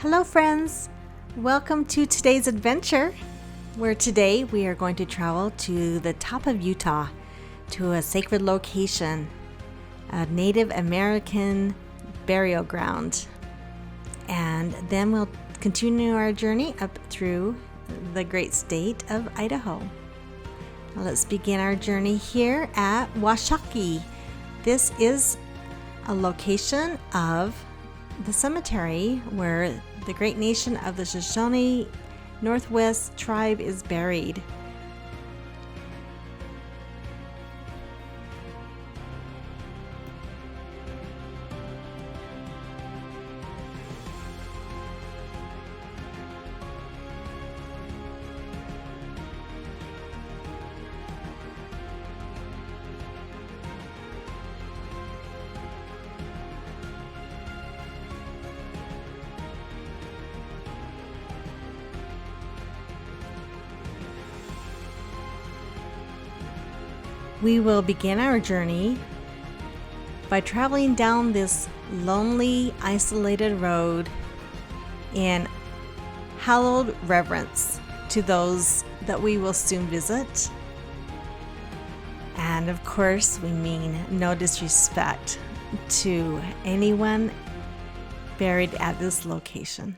Hello friends! Welcome to today's adventure, where today we are going to travel to the top of Utah to a sacred location, a Native American burial ground. And then we'll continue our journey up through the great state of Idaho. Now let's begin our journey here at Washakie. This is a location of the cemetery where the great nation of the Shoshone Northwest tribe is buried. We will begin our journey by traveling down this lonely, isolated road in hallowed reverence to those that we will soon visit. And of course, we mean no disrespect to anyone buried at this location.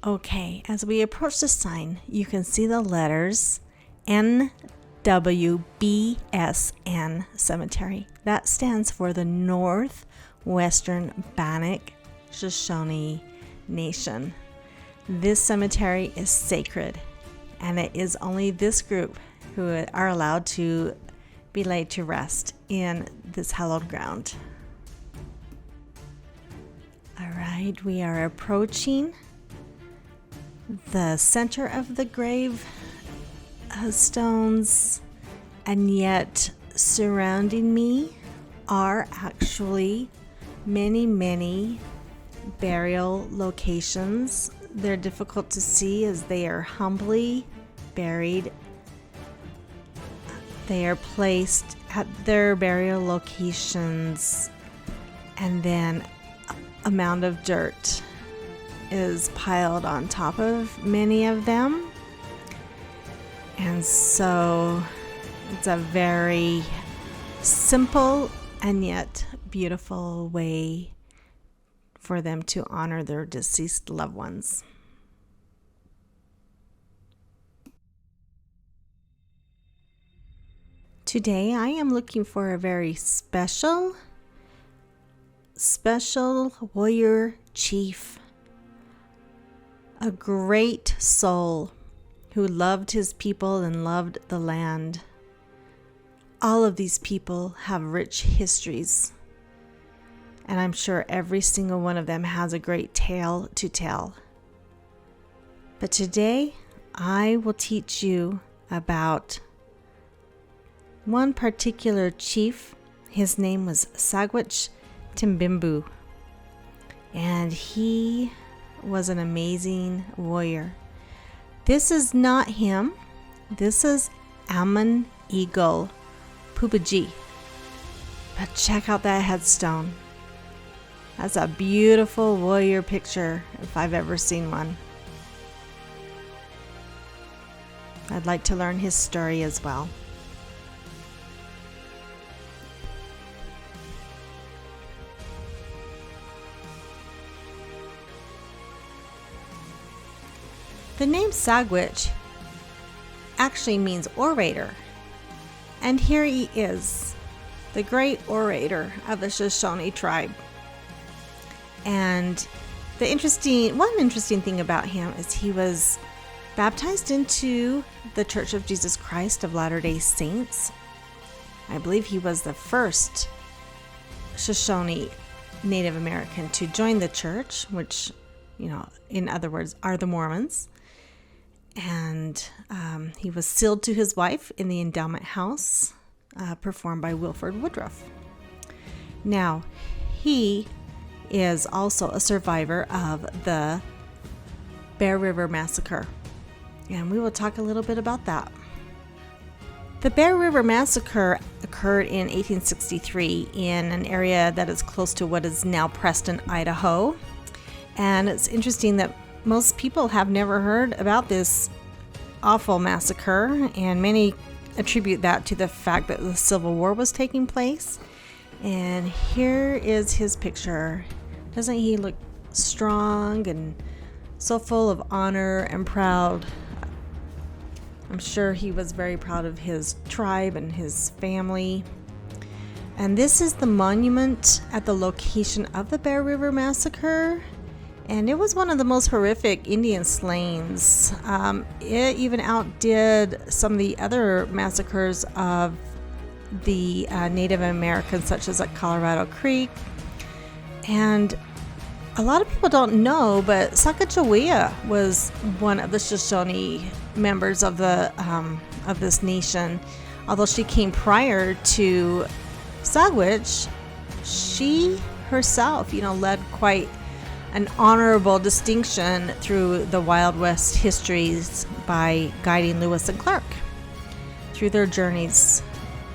Okay, as we approach the sign, you can see the letters NWBSN Cemetery. That stands for the Northwestern Bannock Shoshone Nation. This cemetery is sacred, and it is only this group who are allowed to be laid to rest in this hallowed ground. All right, we are approaching the center of the grave stones, and yet surrounding me are actually many burial locations. They're difficult to see as they are humbly buried. They are placed at their burial locations, and then a mound of dirt is piled on top of many of them. And so it's a very simple and yet beautiful way for them to honor their deceased loved ones. Today I am looking for a very special warrior chief. A great soul who loved his people and loved the land. All of these people have rich histories, and I'm sure every single one of them has a great tale to tell. But today, I will teach you about one particular chief. His name was Sagwitch Timbimbu, and he was an amazing warrior. This is not him. This is Ammon Eagle Pubaji. But check out that headstone. That's a beautiful warrior picture if I've ever seen one. I'd like to learn his story as well. The name Sagwitch actually means orator, and here he is, the great orator of the Shoshone tribe. And one interesting thing about him is he was baptized into the Church of Jesus Christ of Latter-day Saints. I believe he was the first Shoshone Native American to join the church, which, in other words, are the Mormons. And he was sealed to his wife in the endowment house performed by Wilford Woodruff. Now, he is also a survivor of the Bear River Massacre, and we will talk a little bit about that. The Bear River Massacre occurred in 1863 in an area that is close to what is now Preston, Idaho. And it's interesting that most people have never heard about this awful massacre, and many attribute that to the fact that the Civil War was taking place. And here is his picture. Doesn't he look strong and so full of honor and proud? I'm sure he was very proud of his tribe and his family. And this is the monument at the location of the Bear River Massacre. And it was one of the most horrific Indian slayings. It even outdid some of the other massacres of the Native Americans, such as at Colorado Creek. And a lot of people don't know, but Sacagawea was one of the Shoshone members of this nation. Although she came prior to Sagwitch, she herself, led quite an honorable distinction through the Wild West histories by guiding Lewis and Clark through their journeys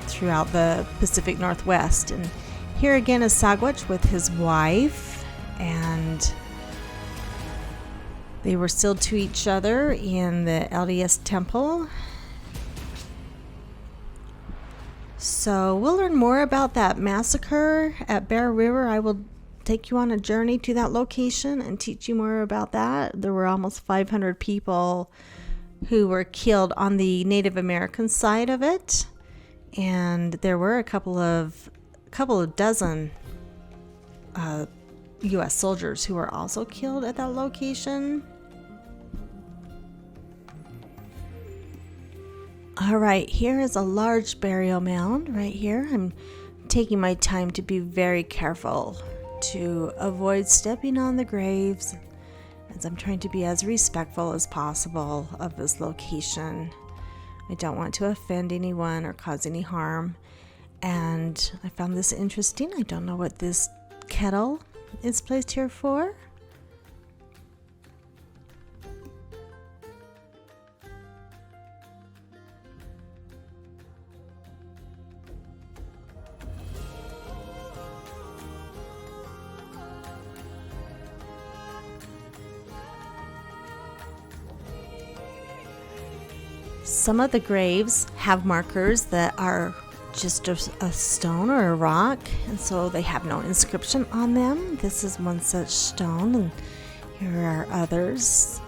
throughout the Pacific Northwest. And here again is Sagwitch with his wife, and they were sealed to each other in the LDS temple. So we'll learn more about that massacre at Bear River. I will take you on a journey to that location and teach you more about that. There were almost 500 people who were killed on the Native American side of it, and there were a couple of dozen U.S. soldiers who were also killed at that location. All right, here is a large burial mound right here. I'm taking my time to be very careful to avoid stepping on the graves, as I'm trying to be as respectful as possible of this location. I don't want to offend anyone or cause any harm. And I found this interesting. I don't know what this kettle is placed here for. Some of the graves have markers that are just a stone or a rock, and so they have no inscription on them. This is one such stone, and here are others.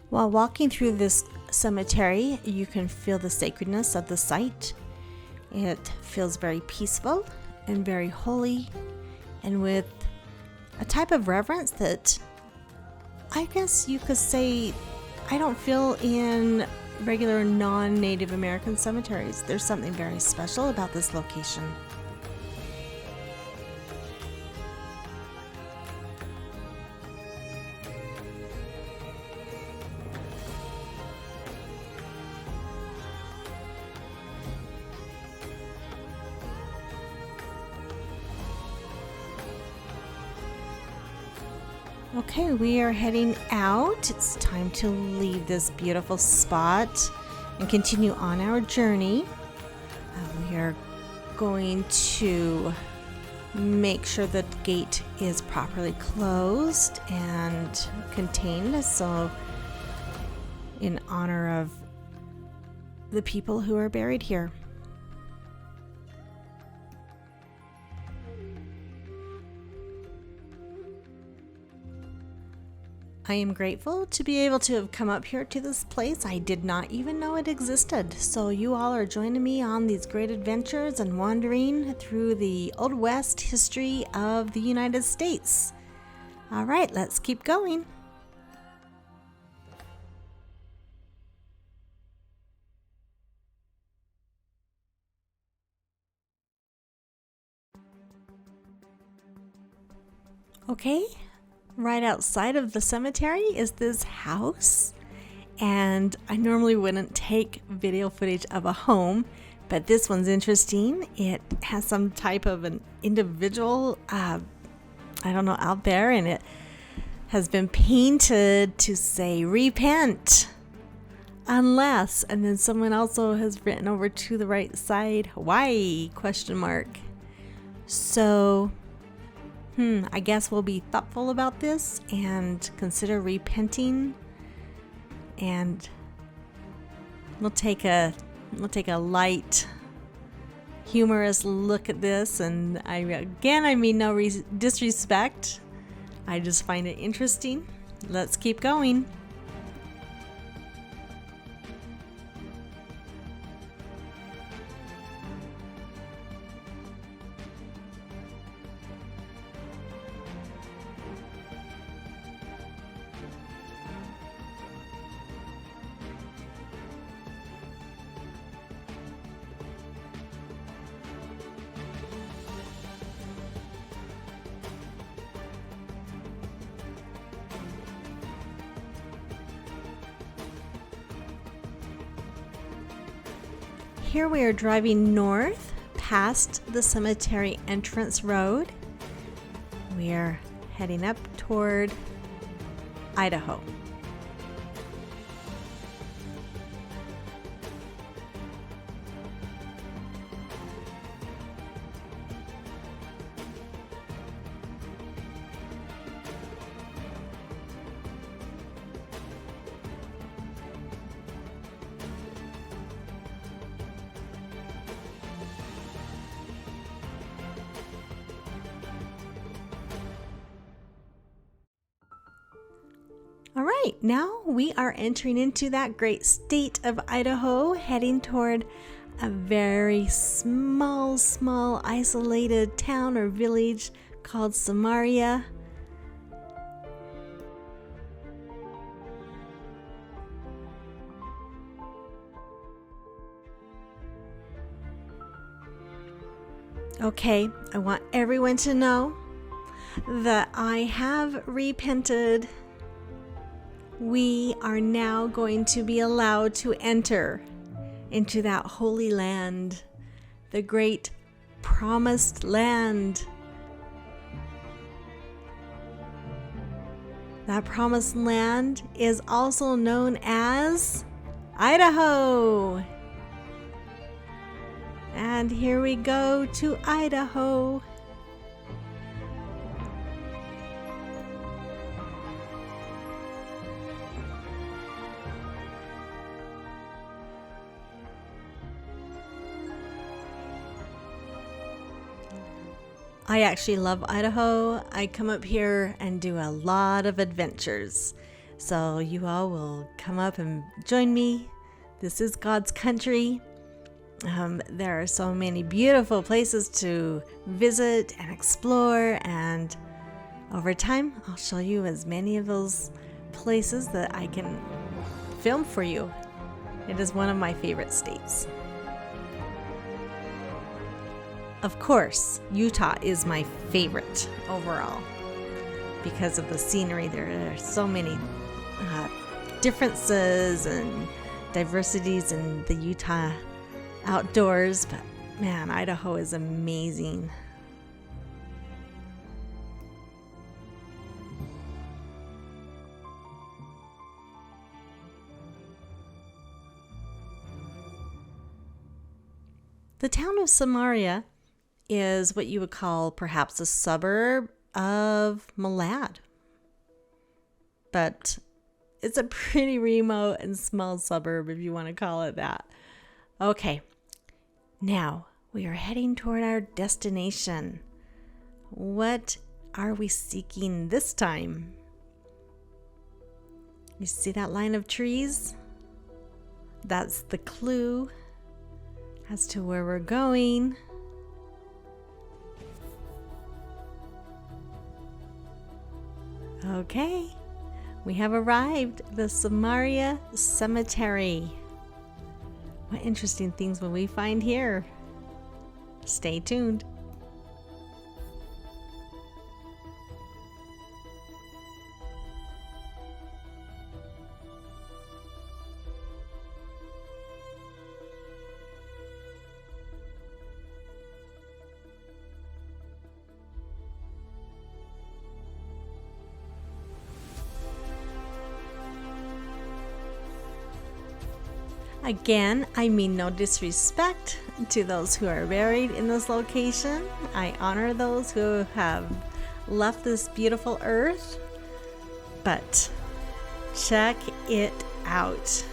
While walking through this cemetery, you can feel the sacredness of the site. It feels very peaceful and very holy, and with a type of reverence that I guess you could say I don't feel in regular non-Native American cemeteries. There's something very special about this location. Okay, we are heading out. It's time to leave this beautiful spot and continue on our journey. We are going to make sure that the gate is properly closed and contained, so in honor of the people who are buried here. I am grateful to be able to have come up here to this place. I did not even know it existed. So you all are joining me on these great adventures and wandering through the Old West history of the United States. All right, let's keep going. Okay, right outside of the cemetery is this house, and I normally wouldn't take video footage of a home, but this one's interesting. It has some type of an individual, I don't know, out there, and it has been painted to say repent unless, and then someone also has written over to the right side, Hawaii, question mark. So I guess we'll be thoughtful about this and consider repenting, and we'll take a light, humorous look at this. And I mean no disrespect. I just find it interesting. Let's keep going. Here we are driving north past the cemetery entrance road. We are heading up toward Idaho. All right, now we are entering into that great state of Idaho, heading toward a very small, isolated town or village called Samaria. Okay, I want everyone to know that I have repented. We are now going to be allowed to enter into that holy land, the great promised land. That promised land is also known as Idaho. And here we go to Idaho. I actually love Idaho. I come up here and do a lot of adventures. So you all will come up and join me. This is God's country. There are so many beautiful places to visit and explore, and over time I'll show you as many of those places that I can film for you. It is one of my favorite states. Of course, Utah is my favorite overall because of the scenery. There are so many differences and diversities in the Utah outdoors, but man, Idaho is amazing. The town of Samaria is what you would call perhaps a suburb of Malad. But it's a pretty remote and small suburb, if you want to call it that. Okay, now we are heading toward our destination. What are we seeking this time? You see that line of trees? That's the clue as to where we're going. Okay, we have arrived at the Samaria Cemetery. What interesting things will we find here? Stay tuned. Again, I mean no disrespect to those who are buried in this location. I honor those who have left this beautiful earth. But check it out.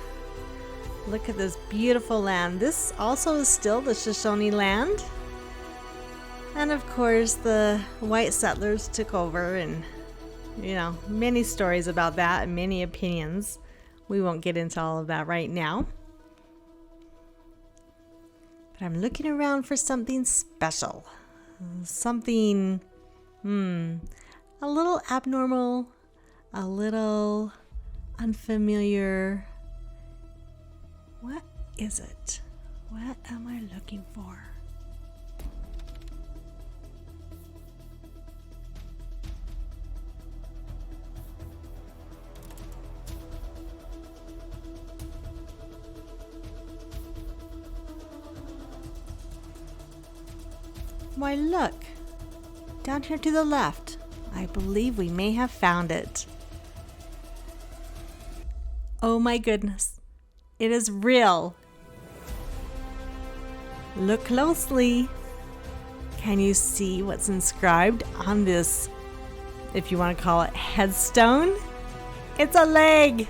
Look at this beautiful land. This also is still the Shoshone land. And of course, the white settlers took over, and many stories about that and many opinions. We won't get into all of that right now. I'm looking around for something special, something a little abnormal, a little unfamiliar. What is it? What am I looking for? Why, look, down here to the left. I believe we may have found it. Oh my goodness, it is real. Look closely. Can you see what's inscribed on this, if you want to call it, headstone? It's a leg.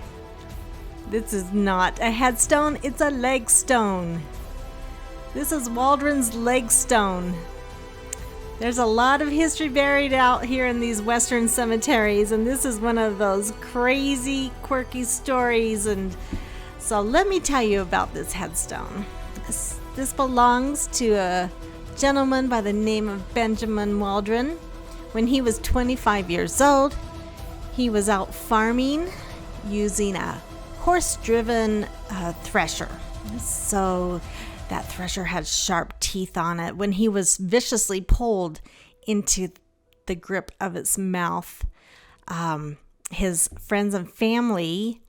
This is not a headstone, it's a leg stone. This is Waldron's leg stone. There's a lot of history buried out here in these western cemeteries, and this is one of those crazy, quirky stories. And so let me tell you about this headstone. This belongs to a gentleman by the name of Benjamin Waldron. When he was 25 years old, he was out farming using a horse-driven thresher. So that thresher had sharp teeth on it. When he was viciously pulled into the grip of its mouth, his friends and family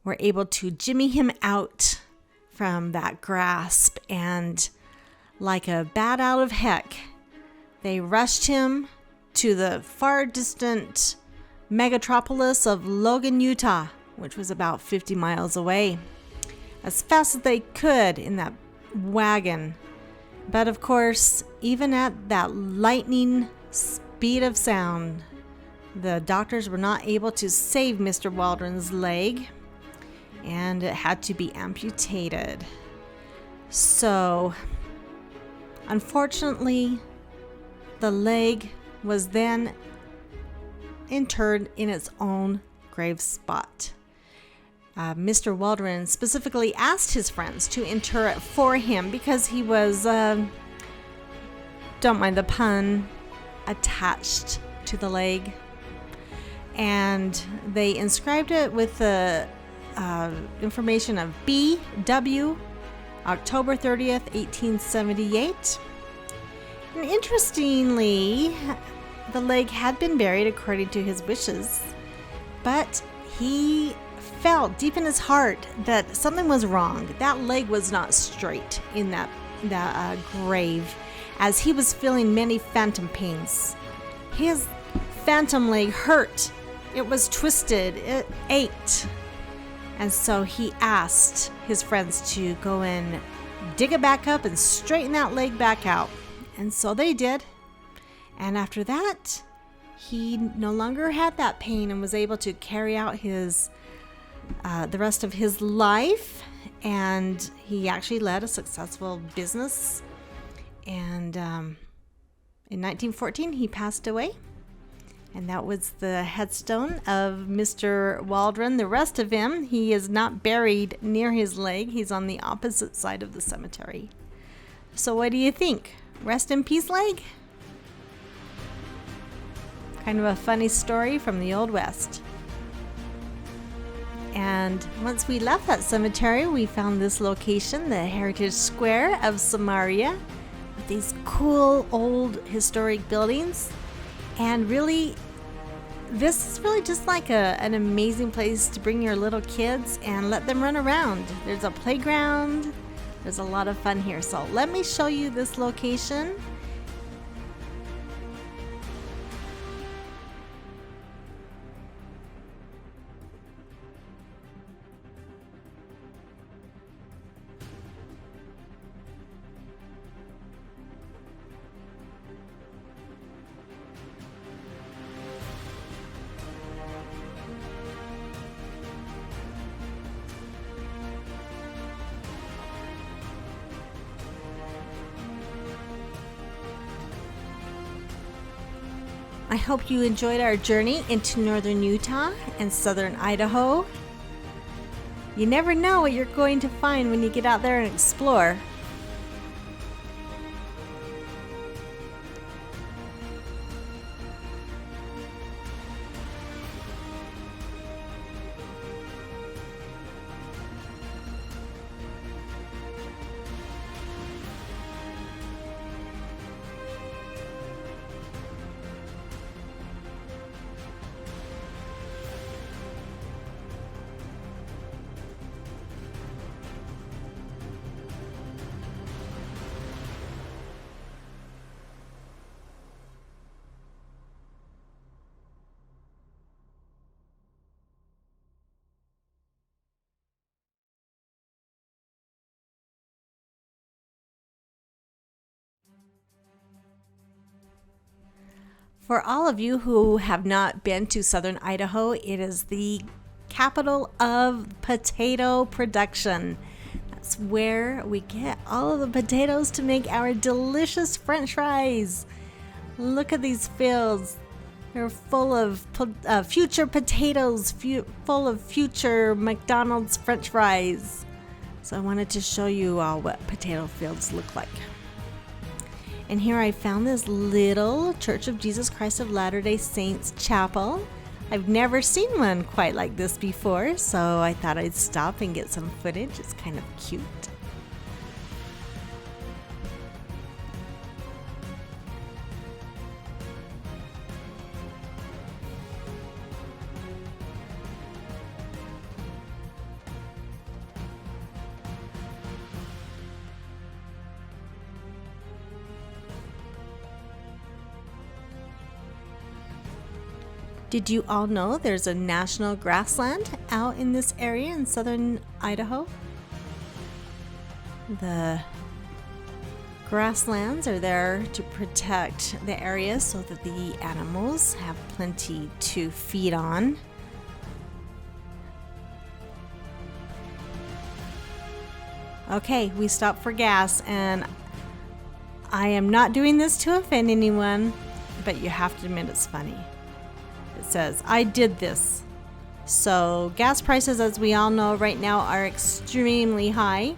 were able to jimmy him out from that grasp, and like a bat out of heck, they rushed him to the far distant megatropolis of Logan, Utah, which was about 50 miles away, as fast as they could in that wagon. But of course, even at that lightning speed of sound, the doctors were not able to save Mr. Waldron's leg, and it had to be amputated. So, unfortunately, the leg was then interred in its own grave spot. Mr. Waldron specifically asked his friends to inter it for him because he was, don't mind the pun, attached to the leg. And they inscribed it with the information of B.W., October 30th, 1878. And interestingly, the leg had been buried according to his wishes, but he felt deep in his heart that something was wrong. That leg was not straight in that grave, as he was feeling many phantom pains. His phantom leg hurt. It was twisted. It ached. And so he asked his friends to go and dig it back up and straighten that leg back out. And so they did. And after that, he no longer had that pain and was able to carry out his the rest of his life. And he actually led a successful business. And in 1914, he passed away. And that was the headstone of Mr. Waldron. The rest of him, he is not buried near his leg. He's on the opposite side of the cemetery. So what do you think? Rest in peace, leg? Kind of a funny story from the Old West. And once we left that cemetery, we found this location, the Heritage Square of Samaria, with these cool old historic buildings. And really, this is really just like an amazing place to bring your little kids and let them run around. There's a playground. There's a lot of fun here. So let me show you this location. I hope you enjoyed our journey into northern Utah and southern Idaho. You never know what you're going to find when you get out there and explore. For all of you who have not been to southern Idaho, it is the capital of potato production. That's where we get all of the potatoes to make our delicious French fries. Look at these fields. They're full of future potatoes, full of future McDonald's French fries. So I wanted to show you all what potato fields look like. And here I found this little Church of Jesus Christ of Latter-day Saints chapel. I've never seen one quite like this before, so I thought I'd stop and get some footage. It's kind of cute. Did you all know there's a national grassland out in this area in southern Idaho? The grasslands are there to protect the area so that the animals have plenty to feed on. Okay, we stopped for gas, and I am not doing this to offend anyone, but you have to admit it's funny. It says, I did this. So gas prices, as we all know right now, are extremely high.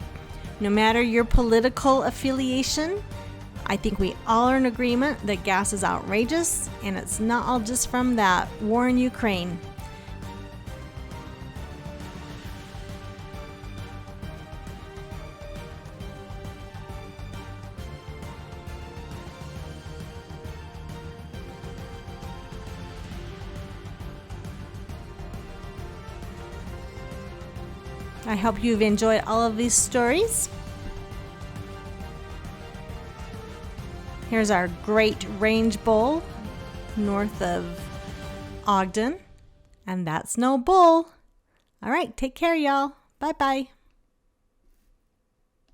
No matter your political affiliation, I think we all are in agreement that gas is outrageous, and it's not all just from that war in Ukraine. I hope you've enjoyed all of these stories. Here's our Great Range Bowl north of Ogden, and that's no bull. All right, take care, y'all. Bye-bye.